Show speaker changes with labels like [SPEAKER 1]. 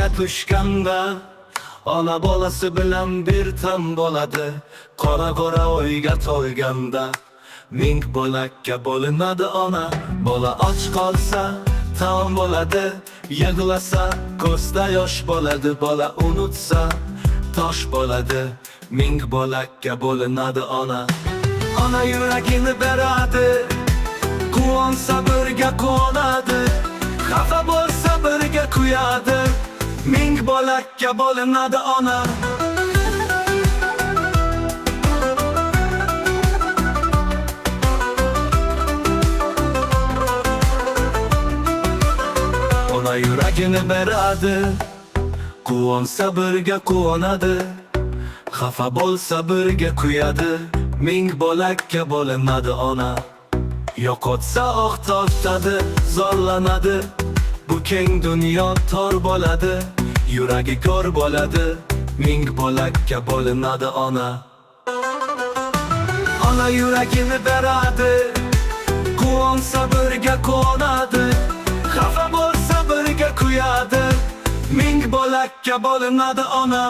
[SPEAKER 1] turmushga tushganda ona bolasi bilan bir tam bo'ladi. Qora o'yga to'yganda ming bo'lakka bo'linadi ona. Bola och qolsa taom bo'ladi, yig'lasa ko'zda yosh bo'ladi. Bola unutsa tosh bo'ladi, ming bo'lakka bo'linadi ona. Ona yuragini beradi, quvonsa birga quvonadi, xafa bo'lsa birga kuyadi, ming bo'lakka bo'linadi ona. Ona yuragini beradi, quvonsa birga quvonadi, xafa bo'lsa birga kuyadi, ming bo'lakka bo'linadi ona. Yo'qotsa oh tortadi, zorlanadi, bu keng dunyo tor bo'ladi, yuragi ko'r bo'ladi, ming bo'lakka bo'linadi ona. Ona yuragini beradi, quvonsa birga quvonadi, xafa bo'lsa birga kuyadi, ming bo'lakka bo'linadi ona.